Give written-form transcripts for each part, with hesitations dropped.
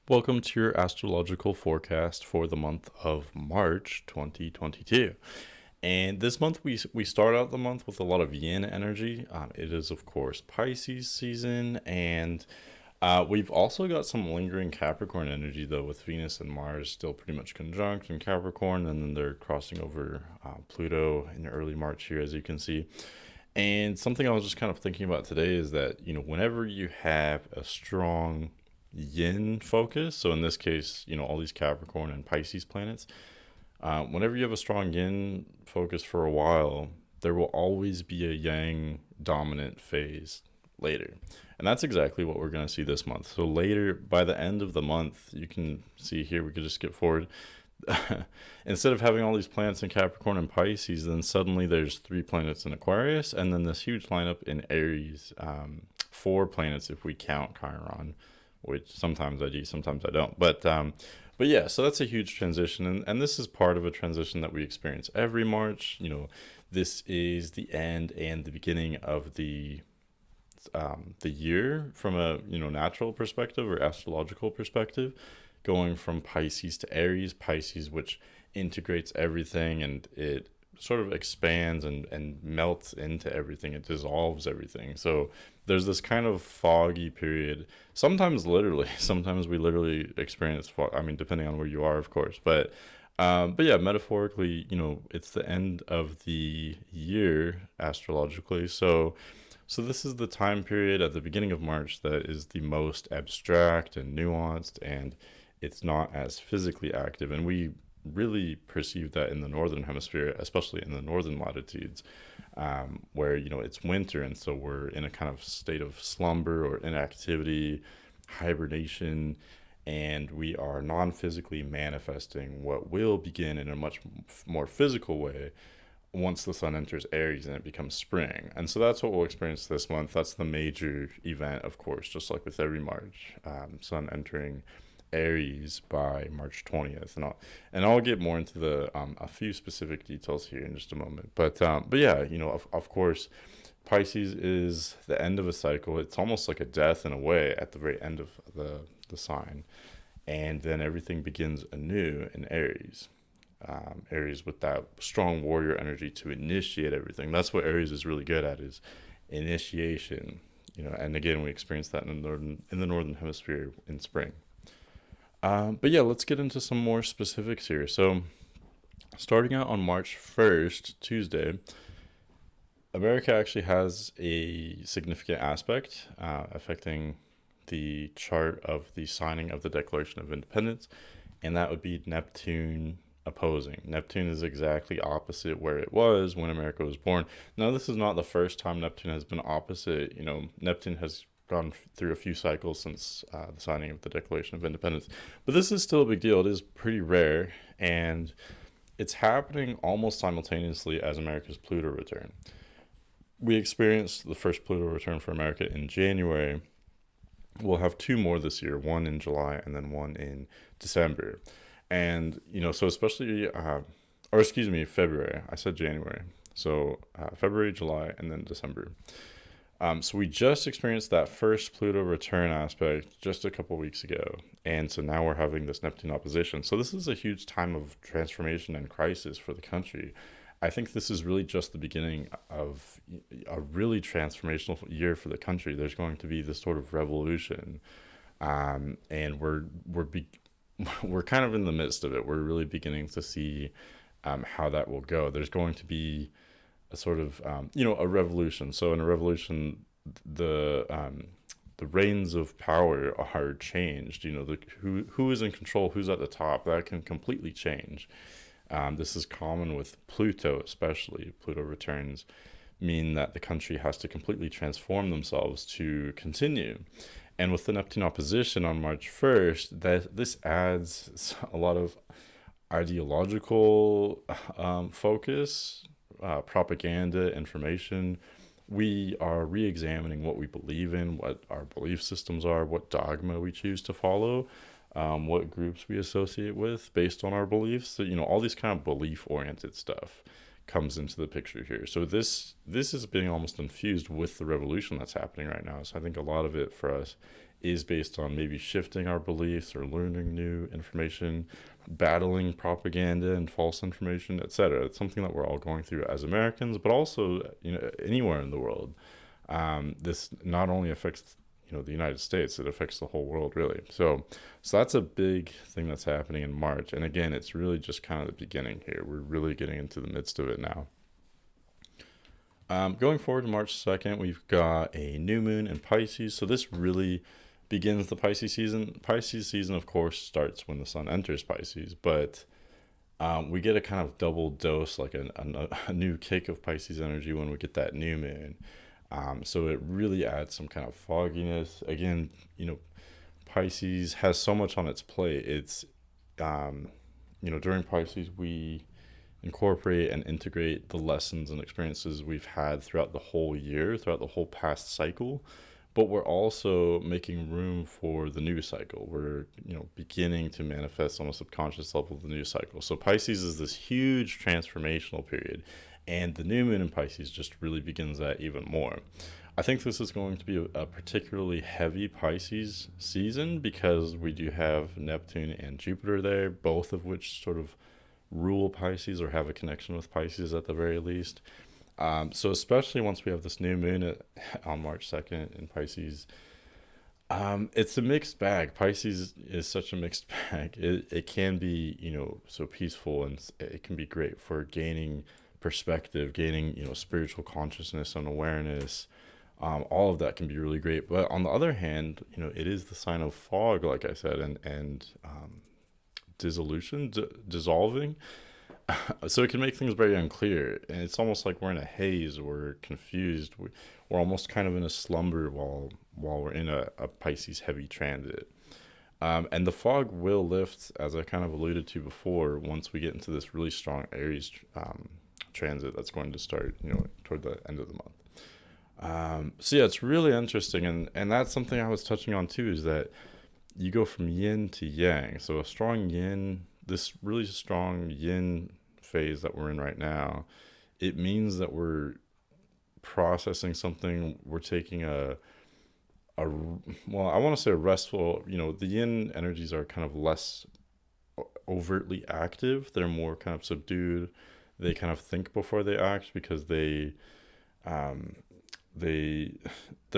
Welcome to your astrological forecast for the month of March 2022. And this month we start out the month with a lot of yin energy. It is, of course, Pisces season, and we've also got some lingering Capricorn energy, though, with Venus and Mars still pretty much conjunct in Capricorn, and then they're crossing over Pluto in early March here, as you can see. And something I was just kind of thinking about today is that, whenever you have a strong yin focus, so in this case, all these Capricorn and Pisces planets, whenever you have a strong yin focus for a while, there will always be a yang dominant phase later. And that's exactly what we're going to see this month. So later, by the end of the month, you can see here, we could just skip forward. Instead of having all these planets in Capricorn and Pisces, then suddenly there's 3 planets in Aquarius, and then this huge lineup in Aries, 4 planets if we count Chiron, which sometimes I do, sometimes I don't. But yeah, so that's a huge transition, and this is part of a transition that we experience every March. This is the end and the beginning of the year from a natural perspective or astrological perspective, going from Pisces to Aries. Pisces, which integrates everything, and it sort of expands and melts into everything. It dissolves everything. So there's this kind of foggy period. Sometimes literally, sometimes we literally experience fog. I mean, depending on where you are, of course. But yeah, metaphorically, it's the end of the year astrologically. So this is the time period at the beginning of March that is the most abstract and nuanced, and it's not as physically active. And we really perceive that in the northern hemisphere, especially in the northern latitudes, where it's winter, and so we're in a kind of state of slumber or inactivity, hibernation, and we are non-physically manifesting what will begin in a much more physical way once the sun enters Aries and it becomes spring. And so that's what we'll experience this month. That's the major event, of course, just like with every March, sun entering Aries by March 20th, and I'll get more into the a few specific details here in just a moment. But yeah, of course, Pisces is the end of a cycle. It's almost like a death in a way at the very end of the sign, and then everything begins anew in Aries. Aries with that strong warrior energy to initiate everything. That's what Aries is really good at, is initiation. And again, we experience that in the northern hemisphere in spring. But yeah, let's get into some more specifics here. So, starting out on March 1st, Tuesday, America actually has a significant aspect affecting the chart of the signing of the Declaration of Independence, and that would be Neptune opposing. Neptune is exactly opposite where it was when America was born. Now, this is not the first time Neptune has been opposite. Neptune has gone through a few cycles since the signing of the Declaration of Independence, but this is still a big deal. It is pretty rare, and it's happening almost simultaneously as America's Pluto return. We experienced the first Pluto return for America in January. We'll have 2 more this year, one in July and then one in December. And so especially February. I said January. So February, July, and then December. So we just experienced that first Pluto return aspect just a couple weeks ago. And so now we're having this Neptune opposition. So this is a huge time of transformation and crisis for the country. I think this is really just the beginning of a really transformational year for the country. There's going to be this sort of revolution. And we're kind of in the midst of it. We're really beginning to see how that will go. There's going to be a sort of a revolution. So in a revolution, the reins of power are changed. Who is in control, who's at the top, that can completely change. This is common with Pluto, especially. Pluto returns mean that the country has to completely transform themselves to continue. And with the Neptune opposition on March 1st, this adds a lot of ideological focus, propaganda, information. We are re-examining what we believe in, what our belief systems are, what dogma we choose to follow, what groups we associate with based on our beliefs. So, all these kind of belief-oriented stuff comes into the picture here. So this is being almost infused with the revolution that's happening right now. So I think a lot of it for us is based on maybe shifting our beliefs or learning new information, battling propaganda and false information, etc. It's something that we're all going through as Americans, but also, anywhere in the world. This not only affects, the United States, it affects the whole world, really. So that's a big thing that's happening in March. And again, it's really just kind of the beginning here. We're really getting into the midst of it now. Going forward to March 2nd, we've got a new moon in Pisces. So this really begins the Pisces season. Pisces season, of course, starts when the sun enters Pisces, but we get a kind of double dose, like a new kick of Pisces energy when we get that new moon. So it really adds some kind of fogginess. Again, Pisces has so much on its plate. It's, during Pisces, we incorporate and integrate the lessons and experiences we've had throughout the whole year, throughout the whole past cycle. But we're also making room for the new cycle. We're, beginning to manifest on a subconscious level the new cycle. So Pisces is this huge transformational period. And the new moon in Pisces just really begins that even more. I think this is going to be a particularly heavy Pisces season because we do have Neptune and Jupiter there, both of which sort of rule Pisces or have a connection with Pisces at the very least. So especially once we have this new moon on March 2nd in Pisces, it's a mixed bag. Pisces is such a mixed bag. It can be, so peaceful, and it can be great for gaining perspective, gaining, spiritual consciousness and awareness. All of that can be really great. But on the other hand, it is the sign of fog, like I said, and dissolution, dissolving. So it can make things very unclear. And it's almost like we're in a haze, we're confused. We're almost kind of in a slumber while we're in a Pisces heavy transit. And the fog will lift, as I kind of alluded to before, once we get into this really strong Aries transit that's going to start, toward the end of the month. So yeah, it's really interesting, and that's something I was touching on too, is that you go from yin to yang. So a strong yin, this really strong yin phase that we're in right now, it means that we're processing something. We're taking well, I want to say a restful, the yin energies are kind of less overtly active. They're more kind of subdued. They kind of think before they act because they're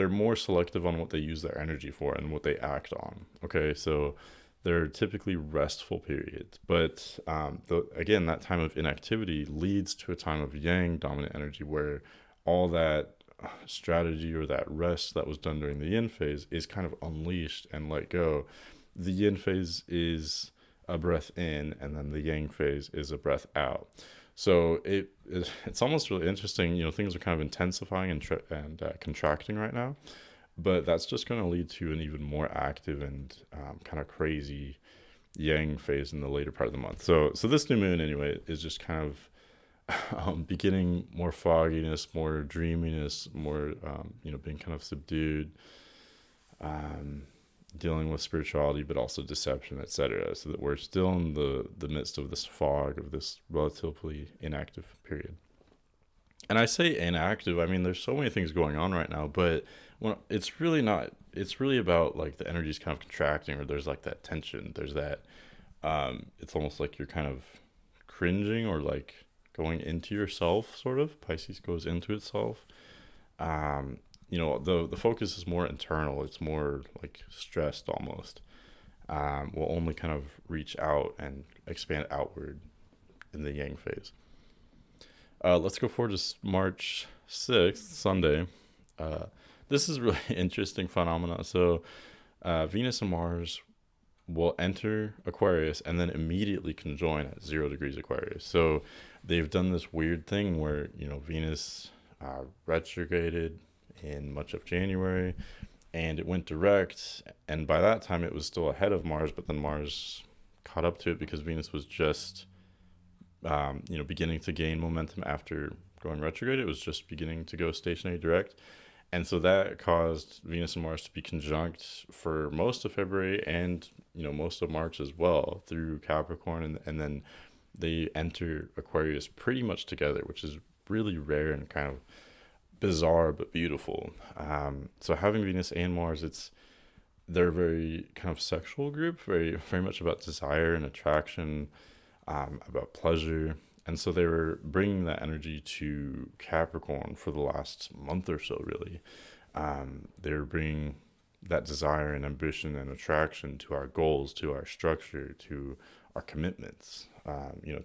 more selective on what they use their energy for and what they act on. Okay, so they're typically restful periods, but again, that time of inactivity leads to a time of yang dominant energy where all that strategy or that rest that was done during the yin phase is kind of unleashed and let go. The yin phase is a breath in, and then the yang phase is a breath out. So it's almost really interesting. Things are kind of intensifying and contracting right now, but that's just going to lead to an even more active and kind of crazy yang phase in the later part of the month. So this new moon anyway is just kind of beginning more fogginess, more dreaminess, more being kind of subdued, dealing with spirituality, but also deception, etc. So that we're still in the midst of this fog, of this relatively inactive period. And I say inactive, I mean, there's so many things going on right now, but it's really not. It's really about like the energy's kind of contracting, or there's like that tension. There's that. It's almost like you're kind of cringing or like going into yourself, sort of. Pisces goes into itself. The focus is more internal. It's more like stressed almost. Will only kind of reach out and expand outward in the yang phase. Let's go forward to March 6th, Sunday. This is really interesting phenomena. So Venus and Mars will enter Aquarius and then immediately conjoin at 0 degrees Aquarius. So they've done this weird thing where, Venus retrograded in much of January, and it went direct, and by that time it was still ahead of Mars, but then Mars caught up to it because Venus was just beginning to gain momentum after going retrograde. It was just beginning to go stationary direct, and so that caused Venus and Mars to be conjunct for most of February and most of March as well through Capricorn, and then they enter Aquarius pretty much together, which is really rare and kind of bizarre but beautiful. So having Venus and Mars, it's they're a very kind of sexual group, very much about desire and attraction, about pleasure. And so they were bringing that energy to Capricorn for the last month or so, really. They were bringing that desire and ambition and attraction to our goals, to our structure, to our commitments,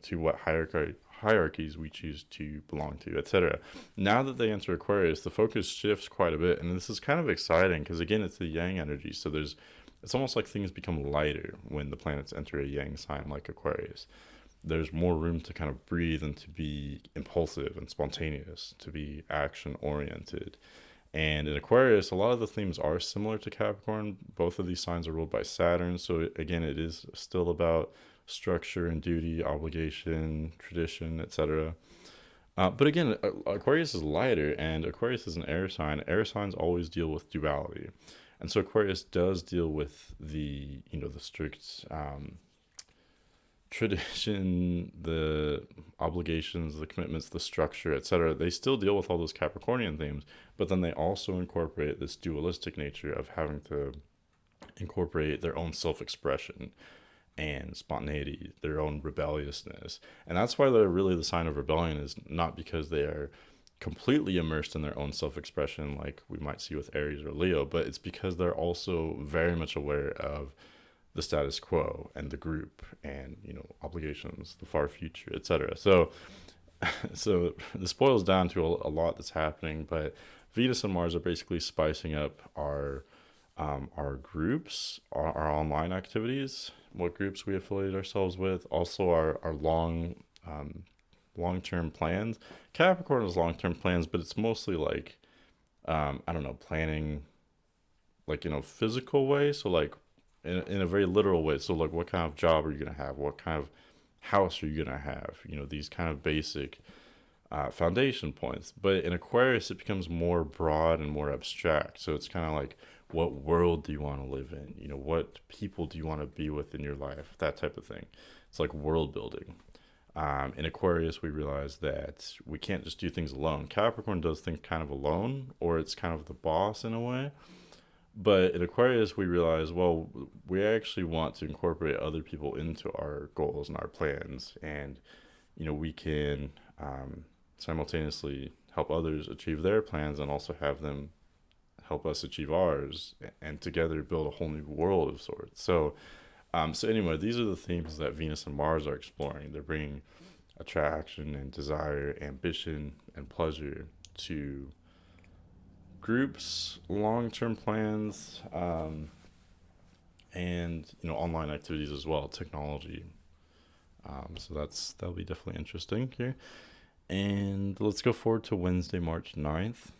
to what hierarchies we choose to belong to, etc. Now that they enter Aquarius, the focus shifts quite a bit, and this is kind of exciting because again, it's the Yang energy. So it's almost like things become lighter when the planets enter a Yang sign like Aquarius. There's more room to kind of breathe and to be impulsive and spontaneous, to be action oriented. And in Aquarius, a lot of the themes are similar to Capricorn. Both of these signs are ruled by Saturn. So again, it is still about structure and duty, obligation, tradition, etc. But again, Aquarius is lighter, and Aquarius is an air sign. Air signs always deal with duality. And so Aquarius does deal with the strict tradition, the obligations, the commitments, the structure, etc. They still deal with all those Capricornian themes, but then they also incorporate this dualistic nature of having to incorporate their own self-expression and spontaneity, their own rebelliousness. And that's why they're really the sign of rebellion, is not because they are completely immersed in their own self-expression like we might see with Aries or Leo, but it's because they're also very much aware of the status quo and the group and obligations, the far future, etc. So this boils down to a lot that's happening, but Venus and Mars are basically spicing up our groups, our online activities, what groups we affiliate ourselves with, also our long-term plans. Capricorn is long-term plans, but it's mostly like I don't know, planning like in a physical way, so like in a very literal way. So like, what kind of job are you going to have? What kind of house are you going to have? These kind of basic foundation points. But in Aquarius, it becomes more broad and more abstract. So it's kind of like, what world do you want to live in? What people do you want to be with in your life? That type of thing. It's like world building. In Aquarius, we realize that we can't just do things alone. Capricorn does things kind of alone, or it's kind of the boss in a way. But in Aquarius, we realize, well, we actually want to incorporate other people into our goals and our plans. And, we can simultaneously help others achieve their plans and also have them help us achieve ours, and together build a whole new world of sorts. So anyway, these are the themes that Venus and Mars are exploring. They're bringing attraction and desire, ambition and pleasure to groups, long-term plans, and online activities as well, technology. So that'll be definitely interesting here. And let's go forward to Wednesday, March 9th.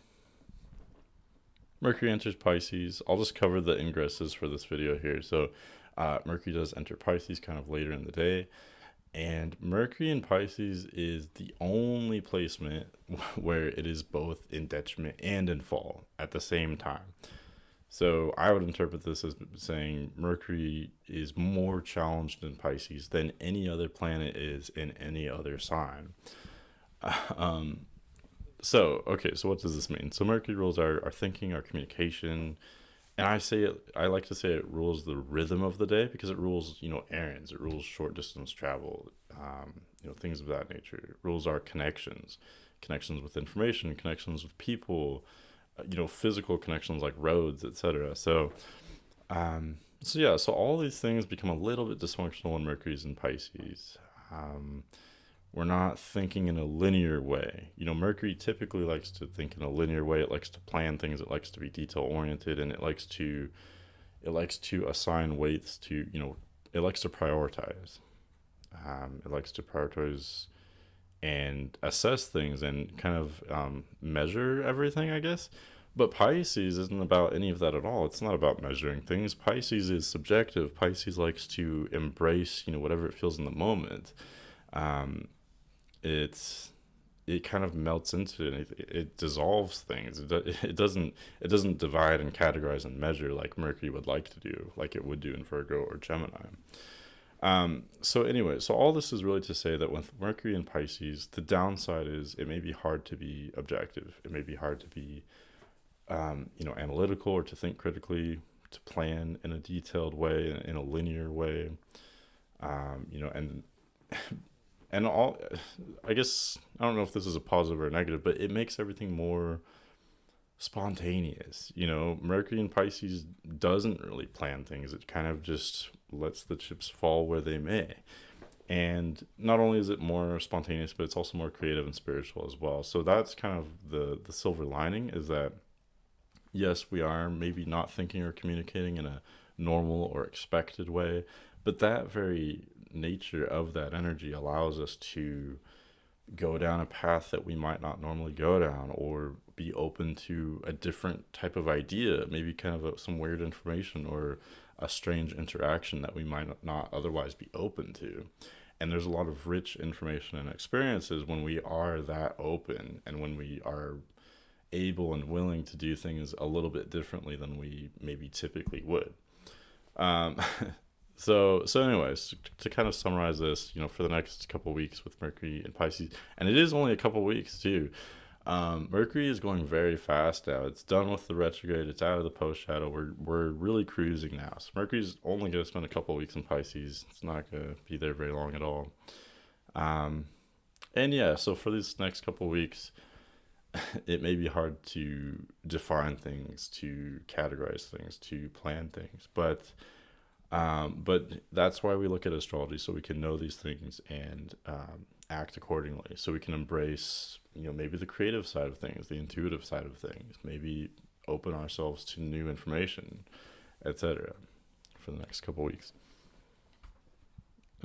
Mercury enters Pisces. I'll just cover the ingresses for this video here. So Mercury does enter Pisces kind of later in the day. And Mercury in Pisces is the only placement where it is both in detriment and in fall at the same time. So I would interpret this as saying Mercury is more challenged in Pisces than any other planet is in any other sign. So what does this mean? So Mercury rules our thinking, our communication, and I like to say it rules the rhythm of the day, because it rules, errands, it rules short distance travel, things of that nature. It rules our connections with information, connections with people, physical connections like roads, etc. So all these things become a little bit dysfunctional when Mercury's in Pisces. We're not thinking in a linear way. Mercury typically likes to think in a linear way. It likes to plan things. It likes to be detail oriented, and it likes to assign weights to, it likes to prioritize. It likes to prioritize and assess things and kind of measure everything, I guess. But Pisces isn't about any of that at all. It's not about measuring things. Pisces is subjective. Pisces likes to embrace, whatever it feels in the moment. It kind of melts into it. It dissolves things. It doesn't divide and categorize and measure like Mercury would like to do, like it would do in Virgo or Gemini. So all this is really to say that with Mercury in Pisces, the downside is it may be hard to be objective. It may be hard to be, analytical, or to think critically, plan in a detailed way, in a linear way. And and all, I guess, I don't know if this is a positive or a negative, but it makes everything more spontaneous. Mercury in Pisces doesn't really plan things. It kind of just lets the chips fall where they may. And not only is it more spontaneous, but it's also more creative and spiritual as well. So that's kind of the silver lining, is that yes, we are maybe not thinking or communicating in a normal or expected way, but that very nature of that energy allows us to go down a path that we might not normally go down, or be open to a different type of idea, maybe kind of some weird information or a strange interaction that we might not otherwise be open to. And there's a lot of rich information and experiences when we are that open, and when we are able and willing to do things a little bit differently than we maybe typically would. Um, so anyways, to kind of summarize this, for the next couple of weeks with Mercury and Pisces, and it is only a couple of weeks too. Mercury is going very fast now. It's done with the retrograde. It's out of the post shadow. We're really cruising now. So Mercury's only going to spend a couple of weeks in Pisces. It's not going to be there very long at all. And yeah, so for these next couple of weeks, it may be hard to define things, to categorize things, to plan things, but that's why we look at astrology, so we can know these things and act accordingly. So we can embrace, maybe the creative side of things, the intuitive side of things, maybe open ourselves to new information, etc. for the next couple weeks.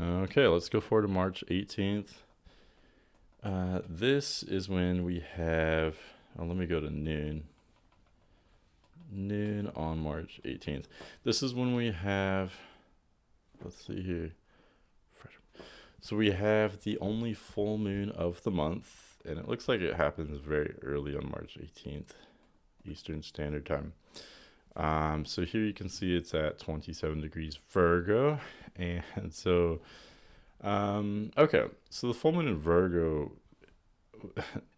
Okay, let's go forward to March 18th. This is when we have, let me go to noon on March 18th. This is when we have, let's see here. So we have the only full moon of the month, and it looks like it happens very early on March 18th, Eastern Standard Time. So here you can see it's at 27 degrees Virgo. And so, okay, so the full moon in Virgo,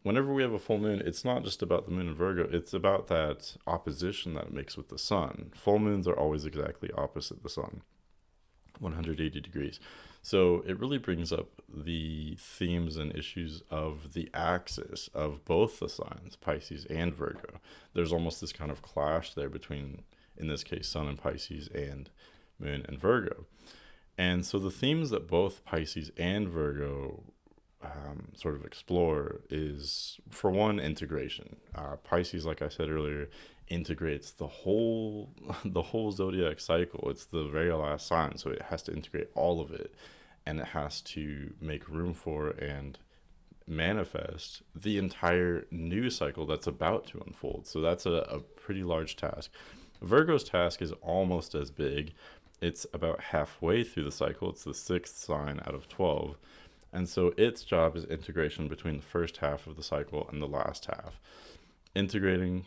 whenever we have a full moon, it's not just about the moon in Virgo, it's about that opposition that it makes with the sun. Full moons are always exactly opposite the sun, 180 degrees. So it really brings up the themes and issues of the axis of both the signs, Pisces and Virgo. There's almost this kind of clash there between, in this case, Sun and Pisces, and Moon and Virgo. And so the themes that both Pisces and Virgo sort of explore is, for one, integration. Pisces, like I said earlier, integrates the whole zodiac cycle. It's the very last sign, so it has to integrate all of it, and it has to make room for and manifest the entire new cycle that's about to unfold. So that's a pretty large task. Virgo's task is almost as big. It's about halfway through the cycle. It's the 6th sign out of 12. And so its job is integration between the first half of the cycle and the last half. Integrating,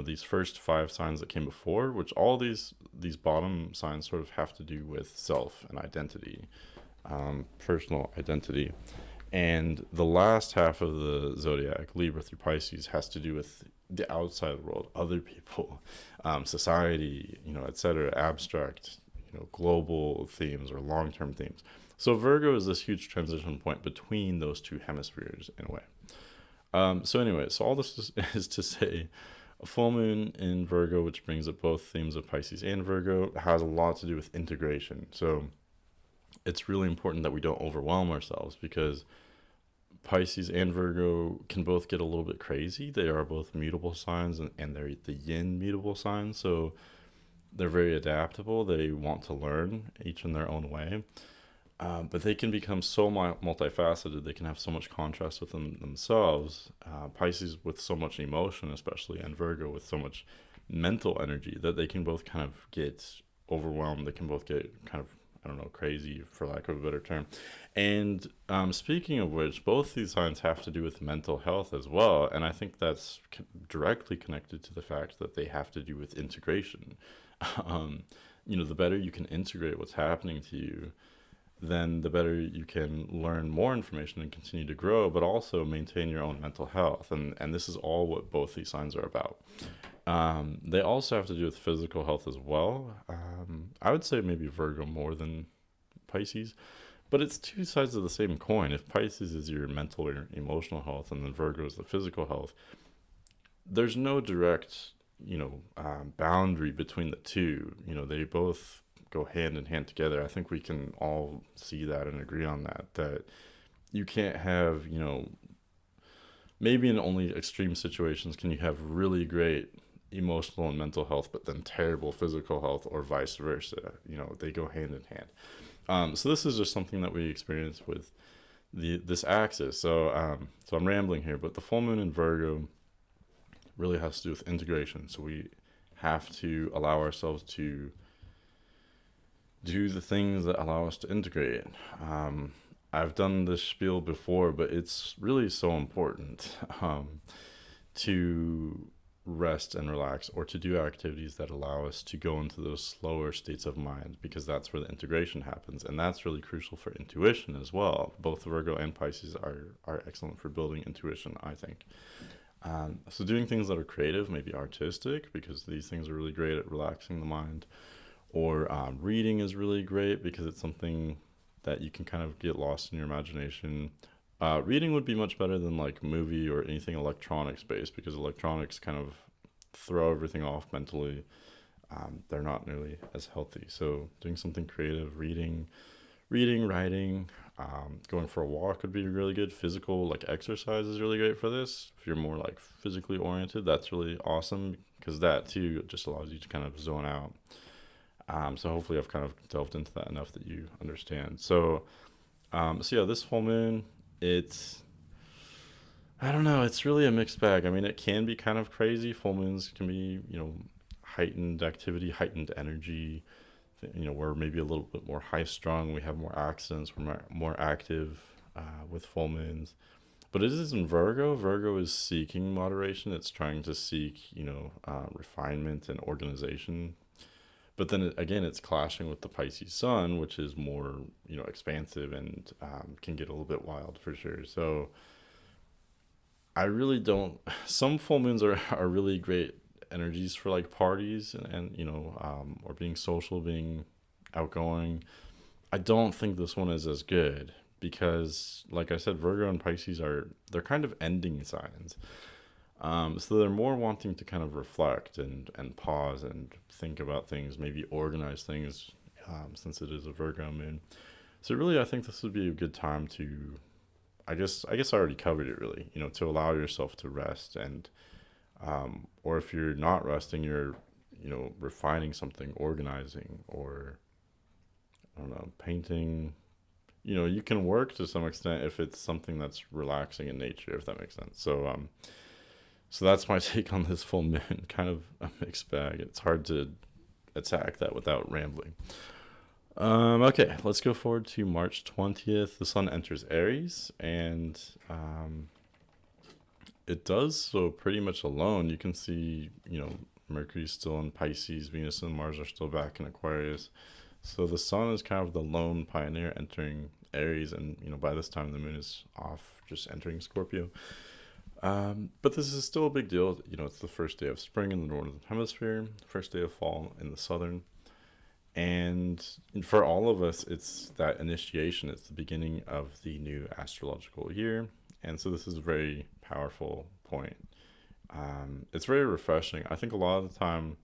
these first 5 signs that came before, which all these bottom signs sort of have to do with self and identity, personal identity. And the last half of the zodiac, Libra through Pisces, has to do with the outside world, other people, society, etc., abstract, global themes or long-term themes. So Virgo is this huge transition point between those two hemispheres in a way. So all this is to say, a full moon in Virgo, which brings up both themes of Pisces and Virgo, has a lot to do with integration. So it's really important that we don't overwhelm ourselves, because Pisces and Virgo can both get a little bit crazy. They are both mutable signs, and they're the yin mutable signs. So they're very adaptable. They want to learn, each in their own way. But they can become so multifaceted. They can have so much contrast within themselves. Pisces with so much emotion, especially, and Virgo with so much mental energy, that they can both kind of get overwhelmed. They can both get kind of, crazy, for lack of a better term. And speaking of which, both these signs have to do with mental health as well. And I think that's directly connected to the fact that they have to do with integration. The better you can integrate what's happening to you, then the better you can learn more information and continue to grow, but also maintain your own mental health. And this is all what both these signs are about. They also have to do with physical health as well. I would say maybe Virgo more than Pisces, but it's two sides of the same coin. If Pisces is your mental or emotional health, and then Virgo is the physical health, there's no direct, boundary between the two. They both go hand in hand together. I think we can all see that and agree on that. That you can't have, maybe in only extreme situations can you have really great emotional and mental health, but then terrible physical health, or vice versa. They go hand in hand. So this is just something that we experience with this axis. So I'm rambling here, but the full moon in Virgo really has to do with integration. So we have to allow ourselves to do the things that allow us to integrate. I've done this spiel before, but it's really so important to rest and relax, or to do activities that allow us to go into those slower states of mind, because that's where the integration happens. And that's really crucial for intuition as well. Both Virgo and Pisces are excellent for building intuition, I think. So doing things that are creative, maybe artistic, because these things are really great at relaxing the mind. Or reading is really great because it's something that you can kind of get lost in your imagination. Reading would be much better than like movie or anything electronics based, because electronics kind of throw everything off mentally. They're not nearly as healthy. So doing something creative, reading, writing, going for a walk would be really good. Physical, like exercise, is really great for this. If you're more like physically oriented, that's really awesome, because that too just allows you to kind of zone out. So hopefully I've kind of delved into that enough that you understand. So yeah, this full moon, I don't know, it's really a mixed bag. I mean, it can be kind of crazy. Full moons can be, heightened activity, heightened energy. We're maybe a little bit more high strung. We have more accidents. We're more active with full moons. But it is in Virgo. Virgo is seeking moderation. It's trying to seek, refinement and organization. But then again, it's clashing with the Pisces sun, which is more, expansive and can get a little bit wild for sure. So I really don't. Some full moons are really great energies for like parties and or being social, being outgoing. I don't think this one is as good because, like I said, Virgo and Pisces they're kind of ending signs. So they're more wanting to kind of reflect and pause and think about things, maybe organize things, since it is a Virgo moon. So really, I think this would be a good time to, I guess I already covered it really, to allow yourself to rest and, or if you're not resting, you're, refining something, organizing, or I don't know, painting. You can work to some extent if it's something that's relaxing in nature, if that makes sense. So that's my take on this full moon. Kind of a mixed bag. It's hard to attack that without rambling. Okay, let's go forward to March 20th. The sun enters Aries, and it does so pretty much alone. You can see, Mercury's still in Pisces, Venus and Mars are still back in Aquarius. So the sun is kind of the lone pioneer entering Aries, and, by this time the moon is off, just entering Scorpio. But this is still a big deal. It's the first day of spring in the northern hemisphere, first day of fall in the southern. And for all of us, it's that initiation. It's the beginning of the new astrological year. And so this is a very powerful point. It's very refreshing. I think a lot of the time,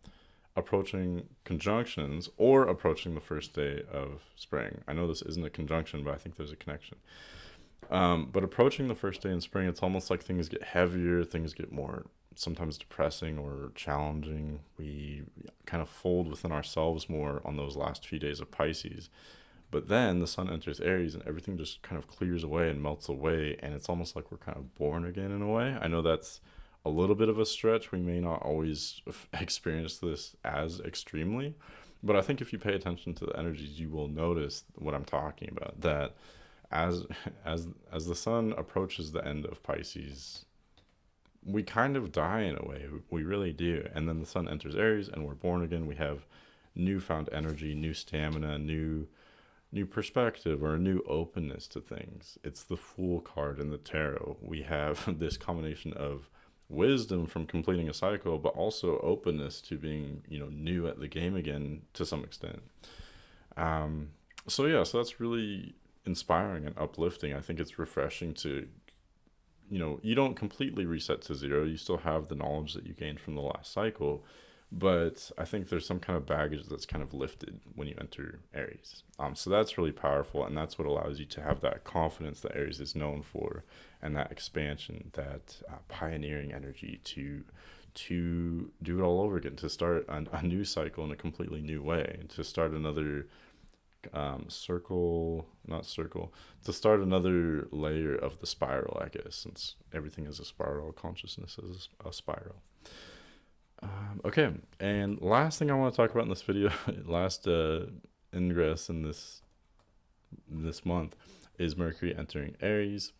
approaching conjunctions or approaching the first day of spring. I know this isn't a conjunction, but I think there's a connection. But approaching the first day in spring, it's almost like things get heavier, things get more sometimes depressing or challenging. We kind of fold within ourselves more on those last few days of Pisces. But then the sun enters Aries and everything just kind of clears away and melts away. And it's almost like we're kind of born again in a way. I know that's a little bit of a stretch. We may not always experience this as extremely. But I think if you pay attention to the energies, you will notice what I'm talking about. That as the sun approaches the end of Pisces, we kind of die in a way. We really do. And then the sun enters Aries and we're born again. We have newfound energy, new stamina, new perspective, or a new openness to things. It's the Fool card in the tarot. We have this combination of wisdom from completing a cycle, but also openness to being, new at the game again to some extent. Um, so yeah, so that's really inspiring and uplifting. I think it's refreshing to, you don't completely reset to zero. You still have the knowledge that you gained from the last cycle, but I think there's some kind of baggage that's kind of lifted when you enter Aries. So that's really powerful, and that's what allows you to have that confidence that Aries is known for, and that expansion, that pioneering energy to do it all over again, to start a new cycle in a completely new way, to start another not circle, to start another layer of the spiral, I guess, since everything is a spiral, consciousness is a spiral. Okay, and last thing I want to talk about in this video, last ingress in this month, is Mercury entering Aries.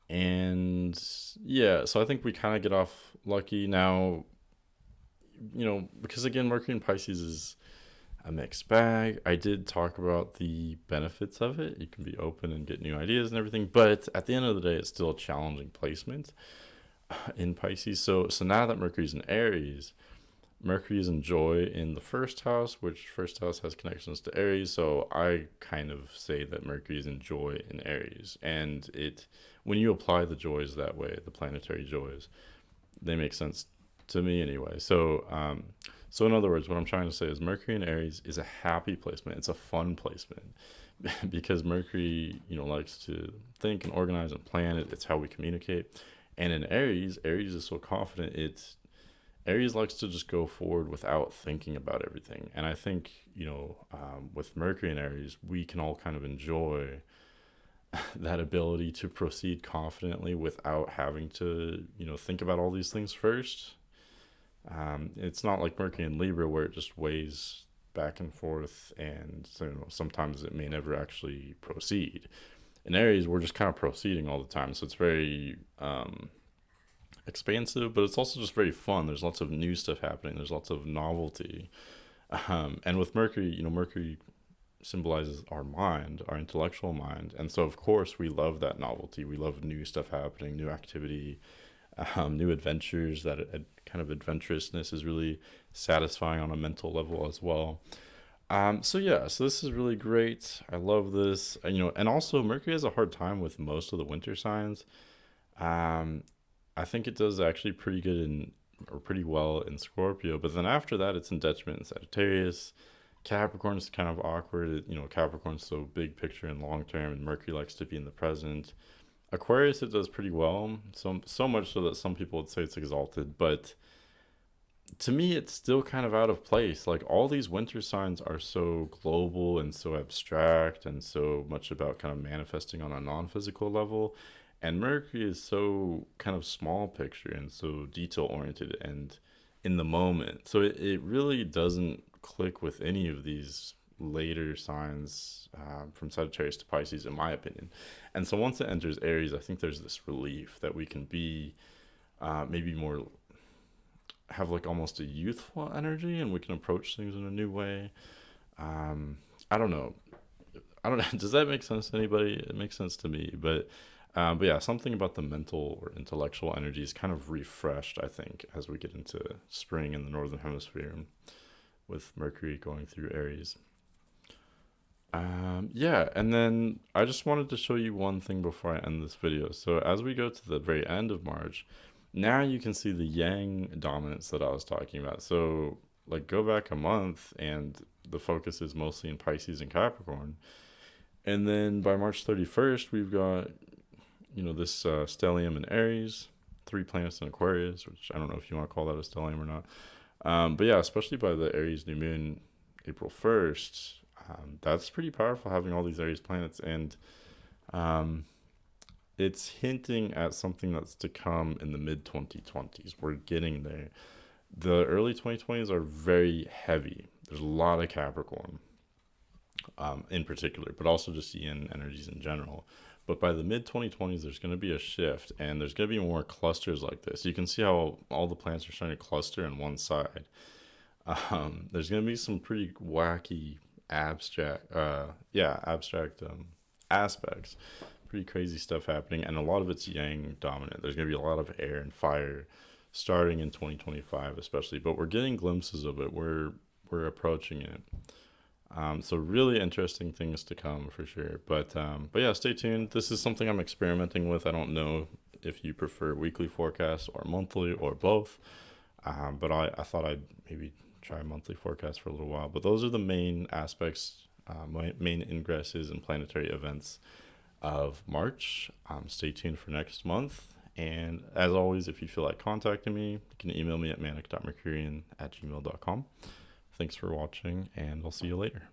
And yeah, so I think we kind of get off lucky now, because again, Mercury in Pisces is a mixed bag. I did talk about the benefits of it. You can be open and get new ideas and everything, but at the end of the day, it's still a challenging placement in Pisces. So now that Mercury's in Aries, Mercury is in joy in the first house, which first house has connections to Aries. So I kind of say that Mercury is in joy in Aries, and when you apply the joys that way, the planetary joys, they make sense to me anyway. So in other words, what I'm trying to say is Mercury in Aries is a happy placement. It's a fun placement because Mercury, likes to think and organize and plan. It's how we communicate. And in Aries is so confident. Aries likes to just go forward without thinking about everything. And I think, with Mercury in Aries, we can all kind of enjoy that ability to proceed confidently without having to, think about all these things first. It's not like Mercury in Libra where it just weighs back and forth, and so, sometimes it may never actually proceed. In Aries, we're just kind of proceeding all the time, so it's very expansive, but it's also just very fun. There's lots of new stuff happening. There's lots of novelty, and with Mercury, Mercury symbolizes our mind, our intellectual mind, and so of course we love that novelty. We love new stuff happening, new activity, new adventures. That kind of adventurousness is really satisfying on a mental level as well. So this is really great. I love this. And also Mercury has a hard time with most of the winter signs. I think it does actually pretty good or pretty well in Scorpio, but then after that, it's in detriment in Sagittarius. Capricorn is kind of awkward. Capricorn's so big picture and long term, and Mercury likes to be in the present. Aquarius, it does pretty well, so much so that some people would say it's exalted, but to me, it's still kind of out of place. Like, all these winter signs are so global and so abstract and so much about kind of manifesting on a non-physical level, and Mercury is so kind of small picture and so detail oriented and in the moment. So it really doesn't click with any of these later signs, from Sagittarius to Pisces, in my opinion. And so once it enters Aries, I think there's this relief that we can be maybe more, have like almost a youthful energy, and we can approach things in a new way. I don't know. Does that make sense to anybody? It makes sense to me. But yeah, something about the mental or intellectual energy is kind of refreshed, I think, as we get into spring in the Northern Hemisphere with Mercury going through Aries. Yeah, and then I just wanted to show you one thing before I end this video. So as we go to the very end of March, now you can see the yang dominance that I was talking about. So like, go back a month and the focus is mostly in Pisces and Capricorn. And then by March 31st, we've got, this stellium in Aries, 3 planets in Aquarius, which I don't know if you want to call that a stellium or not. But yeah, especially by the Aries New Moon, April 1st, that's pretty powerful, having all these Aries planets. And it's hinting at something that's to come in the mid-2020s. We're getting there. The early 2020s are very heavy. There's a lot of Capricorn, in particular, but also just yin energies in general. But by the mid-2020s, there's going to be a shift, and there's going to be more clusters like this. You can see how all the planets are starting to cluster in one side. There's going to be some pretty wacky abstract aspects, pretty crazy stuff happening, and a lot of it's yang dominant. There's going to be a lot of air and fire starting in 2025, especially, but we're getting glimpses of it. We're approaching it. So really interesting things to come for sure. But yeah, stay tuned. This is something I'm experimenting with. I don't know if you prefer weekly forecasts or monthly or both. But I thought I'd maybe try a monthly forecast for a little while. But those are the main aspects, main ingresses and planetary events of March. Stay tuned for next month. And as always, if you feel like contacting me, you can email me at manic.mercurian@gmail.com. Thanks for watching, and I'll see you later.